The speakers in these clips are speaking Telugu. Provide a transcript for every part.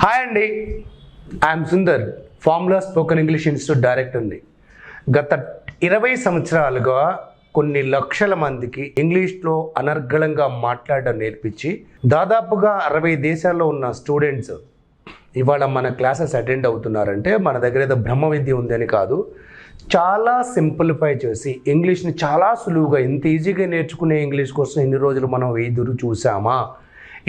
హాయ్ అండి, I'm Sundar, formula spoken English institute director అండి. గత 20 సంవత్సరాలుగా కొన్ని లక్షల మందికి ఇంగ్లీష్లో అనర్గళంగా మాట్లాడడం నేర్పించి దాదాపుగా 60 దేశాల్లో ఉన్న స్టూడెంట్స్ ఇవాళ మన క్లాసెస్ అటెండ్ అవుతున్నారంటే మన దగ్గర ఏదో బ్రహ్మ విద్య ఉందని కాదు. చాలా సింప్లిఫై చేసి ఇంగ్లీష్ని చాలా సులువుగా ఇంత ఈజీగా నేర్చుకునే ఇంగ్లీష్ కోసం ఎన్ని రోజులు మనం ఎదురు చూసామా,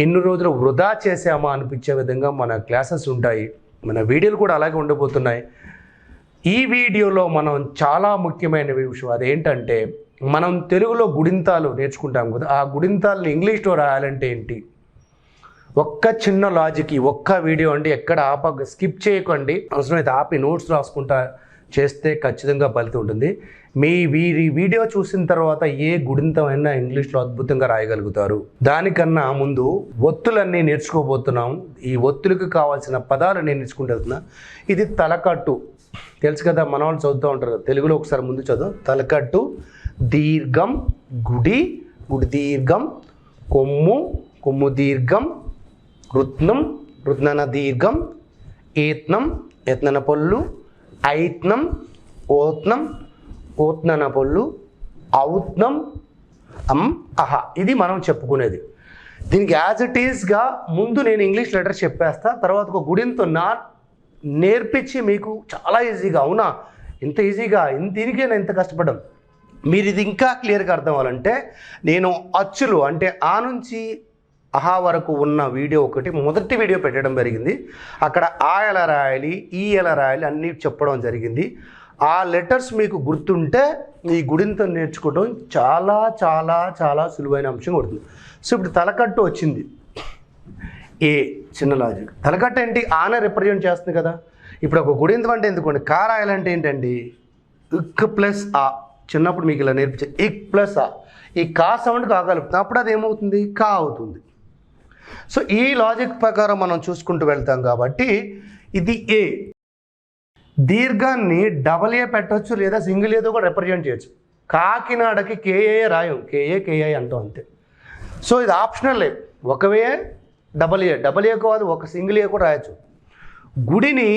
ఎన్ని రోజులు వృధా చేసామా అనిపించే విధంగా మన క్లాసెస్ ఉంటాయి. మన వీడియోలు కూడా అలాగే ఉండబోతున్నాయి. ఈ వీడియోలో మనం చాలా ముఖ్యమైన విషయం అదేంటంటే, మనం తెలుగులో గుడింతాలు నేర్చుకుంటాం కదా, ఆ గుడింతాలను ఇంగ్లీష్లో రాయాలంటే ఏంటి, ఒక్క చిన్న లాజిక్, ఒక్క వీడియో అండి, ఎక్కడ స్కిప్ చేయకండి. అవసరమైతే ఆపి నోట్స్ రాసుకుంటా చేస్తే ఖచ్చితంగా ఫలితం ఉంటుంది. మీ వీడియో చూసిన తర్వాత ఏ గుడింతమైనా ఇంగ్లీష్లో అద్భుతంగా రాయగలుగుతారు. దానికన్నా ముందు ఒత్తులన్నీ నేర్చుకోబోతున్నాం. ఈ ఒత్తులకు కావాల్సిన పదాలు నేను నేర్చుకుంటున్నా. ఇది తలకట్టు, తెలుసు కదా, మన వాళ్ళు చదువుతూ ఉంటారు. తెలుగులో ఒకసారి ముందు చదువు. తలకట్టు, దీర్ఘం, గుడి, గుడి దీర్ఘం, కొమ్ము, కొమ్ము దీర్ఘం, రుత్నం, రుత్నన దీర్ఘం, ఏత్నం, యత్నన పొల్లు, ఐత్నం, ఓత్నం, ఓత్నన పొల్లు, ఔత్నం, అహ. ఇది మనం చెప్పుకునేది. దీనికి యాజ్ ఇట్ ఈస్గా ముందు నేను ఇంగ్లీష్ లెటర్ చెప్పేస్తా, తర్వాత ఒక గుడింతో నేర్పించి మీకు చాలా ఈజీగా, అవునా ఇంత ఈజీగా, దీనికైనా ఇంత కష్టపడ్డాం. మీరు ఇది ఇంకా క్లియర్గా అర్థం అవ్వాలంటే నేను అచ్చులు అంటే ఆ నుంచి అహా వరకు ఉన్న వీడియో ఒకటి మొదటి వీడియో పెట్టడం జరిగింది. అక్కడ ఆ ఎలా రాయాలి, ఈ ఎలా రాయాలి అన్నీ చెప్పడం జరిగింది. ఆ లెటర్స్ మీకు గుర్తుంటే ఈ గుడింతం నేర్చుకోవడం చాలా చాలా చాలా సులువైన అంశం కొడుతుంది. సో ఇప్పుడు తలకట్టు వచ్చింది. ఏ చిన్న లాజిక్, తలకట్టు ఏంటి, ఆనే రిప్రజెంట్ చేస్తుంది కదా. ఇప్పుడు ఒక గుడింతం అంటే ఎందుకోండి, కా రాయాలంటే ఏంటండి, ఇక్ ప్లస్ ఆ. చిన్నప్పుడు మీకు ఇలా నేర్పించే ఇక్ ప్లస్ ఆ, ఈ కా సౌండ్ కాగలుగుతుంది, అప్పుడు అది ఏమవుతుంది, కా అవుతుంది. సో ఈ లాజిక్ ప్రకారం మనం చూసుకుంటూ వెళ్తాం కాబట్టి ఇది ఏ. దీర్ఘాన్ని డబల్ ఏ పెట్టవచ్చు లేదా సింగిల్ ఏదో కూడా రిప్రజెంట్ చేయొచ్చు. కాకినాడకి కేఏ రాయం, కేఏ అంటాం అంతే. సో ఇది ఆప్షనల్. ఒకవే డబల్ ఏ కాదు, ఒక సింగిల్ ఏ కూడా రాయొచ్చు. గుడిని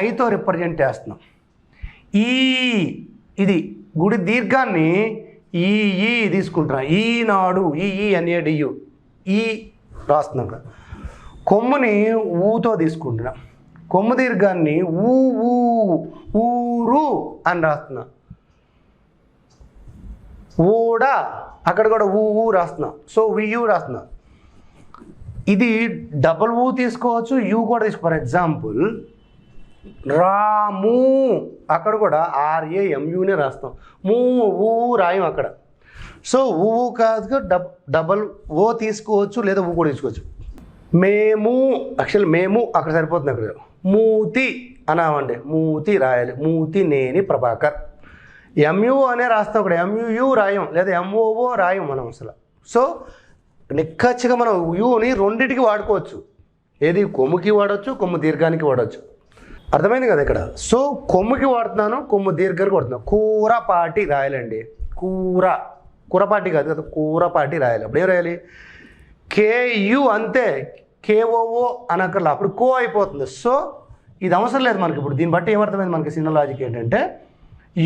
ఐతో రిప్రజెంట్ చేస్తున్నాం. ఇది గుడి దీర్ఘాన్ని ఈ తీసుకుంటున్నాం. ఈనాడు, ఈ అనేడియు, ఈ రాస్తున్నాం కదా. కొమ్ముని ఊతో తీసుకుంటున్నాం. కొమ్ము దీర్ఘాన్ని ఊరు అని రాస్తున్నా. ఊడ, అక్కడ కూడా ఊ రాస్తున్నా. సో వియు రాస్తున్నా. ఇది డబల్ ఊ తీసుకోవచ్చు, యూ కూడా తీసుకో. ఫర్ ఎగ్జాంపుల్ రాము, అక్కడ కూడా RAMUనే రాస్తాం. ఊ రాయం అక్కడ. సో ఊ కాదు, డబల్ ఓ తీసుకోవచ్చు లేదా ఊ కూడా తీసుకోవచ్చు. మేము, యాక్చువల్ మేము అక్కడ సరిపోతుంది. అక్కడ మూతి అనామండి, మూతి రాయాలి. మూతి నేని ప్రభాకర్. MU అనే రాస్తాం, అక్కడ MUU రాయం లేదా MOO రాయం మనం అసలు. సో నిక్కచ్చిగా మనం యూని రెండింటికి వాడుకోవచ్చు. ఏది, కొమ్ముకి వాడవచ్చు, కొమ్ము దీర్ఘానికి వాడవచ్చు. అర్థమైంది కదా ఇక్కడ. సో కొమ్ముకి వాడుతున్నాను, కొమ్ము దీర్ఘానికి వాడుతున్నాను. కూరపాటి రాయాలండి. కూరపాటి కాదు కదా, కూరపాటి రాయాలి. అప్పుడు ఏం రాయాలి, KU అంతే, KOO అనక్కర్లా, అప్పుడు కో అయిపోతుంది. సో ఇది అవసరం లేదు మనకి. ఇప్పుడు దీన్ని బట్టి ఏమర్థమైంది మనకి, చిన్న లాజిక్ ఏంటంటే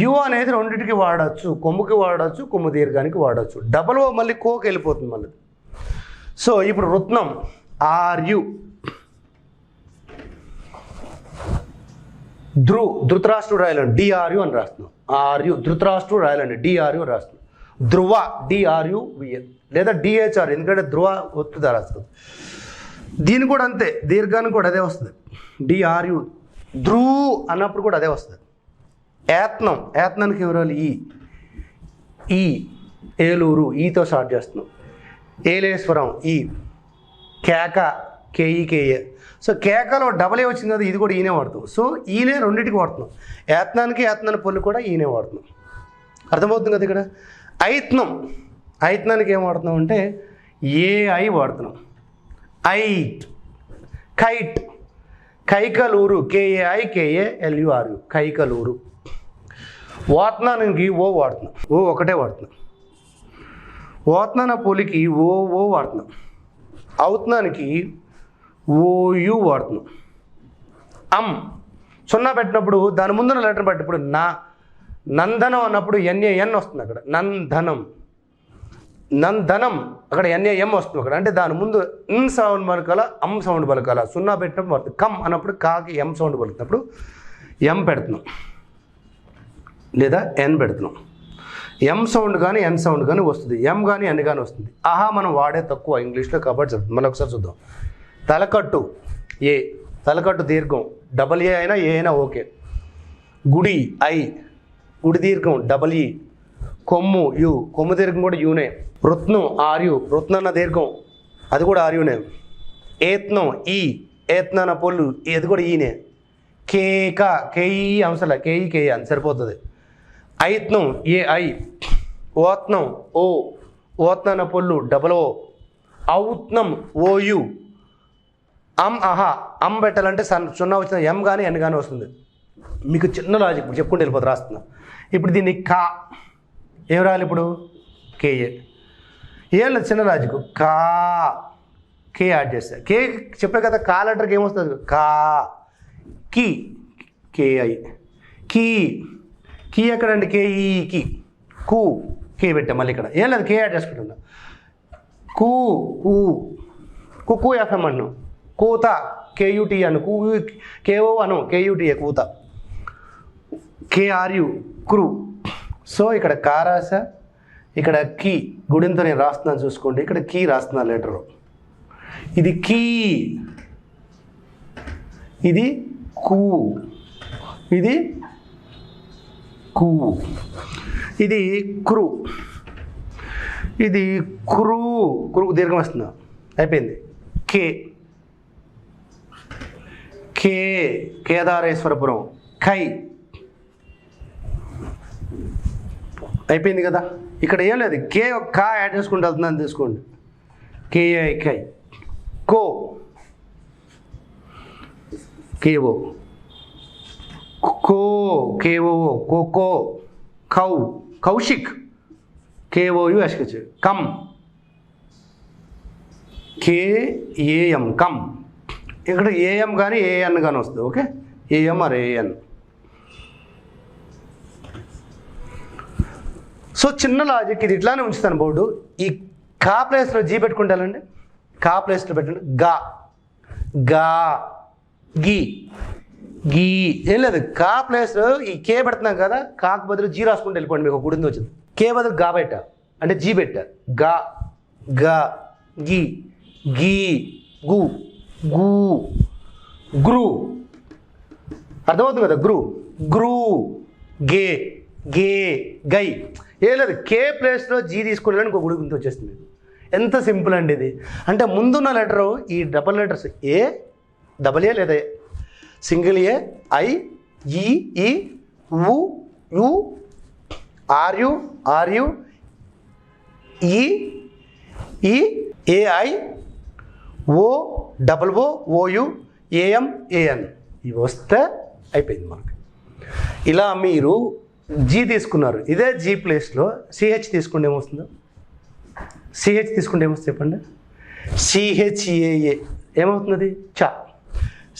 యు అనేది రెండింటికి వాడచ్చు, కొమ్ముకి వాడచ్చు, కొమ్ము దీర్ఘానికి వాడచ్చు. డబల్ ఓ మళ్ళీ కోకి వెళ్ళిపోతుంది మళ్ళీ. సో ఇప్పుడు రుత్నం, RU. ధృతరాష్ట్రుడు రాయాలండి, DRU అని రాస్తున్నాం. RU ధృతరాష్ట్రుడు రాయాలండి, DRU రాస్తున్నాం. ధ్రువ, DRUVN లేదా DHR, ఎందుకంటే ధ్రువ ఒత్తుదా రాస్తుంది. దీని కూడా అంతే, దీర్ఘానికి కూడా అదే వస్తుంది, DRU. ధ్రు అన్నప్పుడు కూడా అదే వస్తుంది. ఏత్నం, ఏత్నానికి ఎవరు, ఈ ఏలూరు, ఈతో స్టార్ట్ చేస్తున్నాం. ఏలేశ్వరం, ఈ. కేక, KE. సో కేకలో డబల్ ఏ వచ్చింది కదా, ఇది కూడా ఈయనే వాడుతాం. సో ఈయనే రెండింటికి వాడుతున్నాం. ఏత్నాన్ని పొల్లు కూడా ఈయనే వాడుతున్నాం. అర్థమవుతుంది కదా ఇక్కడ. ఐత్నానికి ఏం వాడుతున్నాం అంటే AI వాడుతున్నాం. కైట్, కైకలూరు, KAIKALURU, కైకలూరు. ఓత్నానికి ఓ వాడుతున్నాం, ఓ ఒకటే వాడుతున్నాం. ఓత్నాన పొలికి ఓ వాడుతున్నాం. ఔత్నానికి ఓయు వాడుతున్నాం. సున్నా పెట్టినప్పుడు దాని ముందున్న లెటర్ బట్టి ఇప్పుడు నందనం అన్నప్పుడు ఎన్ఏఎన్ వస్తుంది అక్కడ. నందనం అక్కడ ఎన్ఏఎం వస్తుంది అక్కడ. అంటే దాని ముందు ఇన్ సౌండ్ పలకాల, సౌండ్ పలకాల. సున్నా పెట్టినప్పుడు పడుతుంది. కమ్ అన్నప్పుడు కాకి ఎం సౌండ్ పలుకుతున్నప్పుడు ఎం పెడుతున్నాం లేదా ఎన్ పెడుతున్నాం. ఎం సౌండ్ కానీ ఎన్ సౌండ్ కానీ వస్తుంది, ఎం కానీ ఎన్ కానీ వస్తుంది. మనం వాడే తక్కువ ఇంగ్లీష్లో కాబట్టి మళ్ళీ ఒకసారి చూద్దాం. తలకట్టు ఏ, తలకట్టు దీర్ఘం డబల్ ఏ అయినా ఏ అయినా ఓకే. గుడి ఐ, గుడి దీర్ఘం డబల్ ఈ. కొమ్ము యు, కొమ్ము దీర్ఘం కూడా యూనే. వృత్నం ఆర్యు, వృత్నన్న దీర్ఘం అది కూడా ఆర్యునే. ఏత్నం ఈ, ఏత్నన్న పొల్లు అది కూడా ఈనే. కేక కేఈ అంశల, కేఈ అని సరిపోతుంది. ఐత్నం ఏ ఐ. ఓత్నం ఓ, ఓత్నన్న పొల్లు డబల్ ఓ. ఔత్నం ఓయు. పెట్టాలంటే సున్నా వచ్చిన ఎం కానీ ఎన్ కానీ వస్తుంది. మీకు చిన్న లాజిక్ ఇప్పుడు చెప్పుకుంటూ వెళ్ళిపోతుంది, రాస్తున్నా. ఇప్పుడు దీన్ని కా ఏం రాయాలి ఇప్పుడు? కేఏ. ఏం లేదు, చిన్న లాజిక్. కే యాడ్ చేస్తా. కే చెప్పే కదా, కా లెటర్కి ఏమొస్తుంది? కా. కి కేఐ. కీ ఎక్కడండి? కేఈ కి. కు కే పెట్టా మళ్ళీ ఇక్కడ. ఏం లేదు, కే యాడ్ చేసుకుంటున్నా. కు ఎఫ్ఎం అన్ను. కూత కేయుటి అను. కేఓ అను, కేయుటి కూత. కేఆర్యు క్రూ. సో ఇక్కడ కా రాసా, ఇక్కడ కీ గుడింతో నేను రాస్తున్నాను చూసుకోండి. ఇక్కడ కీ రాస్తున్నాను లెటరు. ఇది కీ, ఇది కూ, ఇది కూ, ఇది క్రూ, ఇది క్రూ దీర్ఘం వస్తుందా? అయిపోయింది. కేదారేశ్వరపురం. కై అయిపోయింది కదా. ఇక్కడ ఏం లేదు, కా యాడ్ చేసుకుంటూ వెళ్తుందని తీసుకోండి. కేఐ కై. కేఓ కేఓ కోకో. కౌశిక్ కేఓయు ఎస్కెచ్. కమ్ కేఏఎం కమ్. ఇక్కడ ఏఎం కానీ ఏఎన్ కానీ వస్తుంది. Okay, A M or A N. So చిన్న లాజిక్ ఇది. ఇట్లానే ఉంచుతాను బోర్డు. ఈ కా ప్లేస్లో జీ పెట్టుకుంటానండి. కా ప్లేస్లో పెట్టండి. గా గీ ఏం లేదు. కా ప్లేస్లో ఈ కే పెడుతున్నాం కదా, కాకు బదులు జీ రాసుకుంటూ వెళ్ళిపోండి. మీకు గుడింది వచ్చింది. కే బదులు గా పెట్టా అంటే జీ పెట్టా. గా గీ గు గ్రూ. అర్థమవుతుంది కదా? గ్రూ గే గై. ఏం లేదు, కే ప్లేస్లో జీ తీసుకుని ఇంకో గుడి గుర్తు వచ్చేస్తుంది. ఎంత సింపుల్ అండి ఇది. అంటే ముందున్న లెటరు ఈ double letters A double A లేదా సింగిల్ ఏ ఐ ఈ యు ఆర్యు ఈ ఏఐ ఓయు ఏఎం ఇవి వస్తే అయిపోయింది మనకి. ఇలా మీరు జీ తీసుకున్నారు. ఇదే జీ ప్లేస్లో సిహెచ్ తీసుకుంటే ఏమొస్తుందో? సిహెచ్ తీసుకుంటే ఏమొస్తుంది చెప్పండి? సిహెచ్ఏఏ ఏమవుతుంది?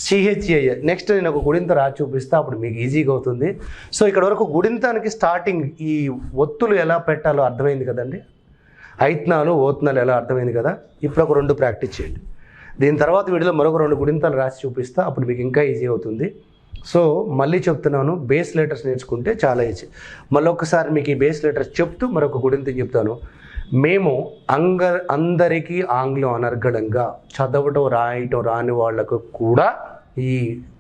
సిహెచ్ఏఏ. నెక్స్ట్ నేను ఒక గుడింత రాసి చూపిస్తే అప్పుడు మీకు ఈజీగా అవుతుంది. సో ఇక్కడ వరకు గుడింతానికి స్టార్టింగ్ ఈ ఒత్తులు ఎలా పెట్టాలో అర్థమైంది కదండి. ఐత్నాలు ఓత్నాలు ఎలా అర్థమైంది కదా. ఇప్పుడు ఒక 2 ప్రాక్టీస్ చేయండి. దీని తర్వాత వీడియోలో మరొక 2 గుడింతాలు రాసి చూపిస్తా, అప్పుడు మీకు ఇంకా ఈజీ అవుతుంది. సో మళ్ళీ చెప్తున్నాను, బేస్ లెటర్స్ నేర్చుకుంటే చాలా ఈజీ. మళ్ళీ ఒకసారి మీకు ఈ బేస్ లెటర్స్ చెప్తూ మరొక గుడింత చెప్తాను. మేము అందరికీ ఆంగ్లం అనర్గళంగా చదవటం రాయటం రాని వాళ్లకు కూడా ఈ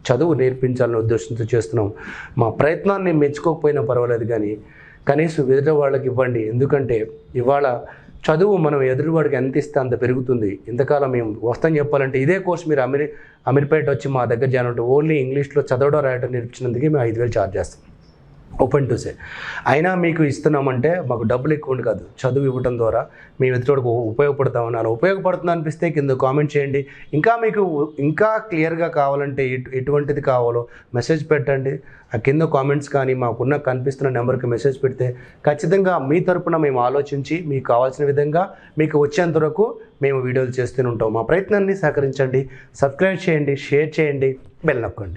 చదువు నేర్పించాలనే ఉద్దేశంతో చేస్తున్నాం. మా ప్రయత్నాన్ని మెచ్చుకోకపోయినా పర్వాలేదు, కానీ కనీసం ఎదుటి వాళ్ళకి ఇవ్వండి. ఎందుకంటే ఇవాళ చదువు మనం ఎదురువాడికి ఎంత ఇస్తే అంత పెరుగుతుంది. ఇంతకాలం మేము వస్తాం చెప్పాలంటే ఇదే కోర్స్ మీరు అమీర్పేట వచ్చి మా దగ్గర జాయిన్ ఉంటే ఓన్లీ ఇంగ్లీష్లో చదవడం రాయటం నేర్పించినందుకే మేము 5,000 ఛార్జ్ చేస్తాం. Open to say. అయినా మీకు ఇస్తున్నామంటే మాకు డబ్బులు ఎక్కువ ఉండి కాదు, చదువు ఇవ్వడం ద్వారా మేము ఎదుటివాడికి ఉపయోగపడతామని. అలా ఉపయోగపడుతుంది అనిపిస్తే కింద కామెంట్ చేయండి. ఇంకా మీకు ఇంకా క్లియర్గా కావాలంటే ఎటువంటిది కావాలో మెసేజ్ పెట్టండి. ఆ కింద కామెంట్స్ కానీ మాకున్న కనిపిస్తున్న నెంబర్కి మెసేజ్ పెడితే ఖచ్చితంగా మీ తరపున మేము ఆలోచించి మీకు కావాల్సిన విధంగా మీకు వచ్చేంత వరకు మేము వీడియోలు చేస్తూనే ఉంటాం. మా ప్రయత్నాన్ని సహకరించండి, సబ్స్క్రైబ్ చేయండి, షేర్ చేయండి, బెల్ నొక్కండి.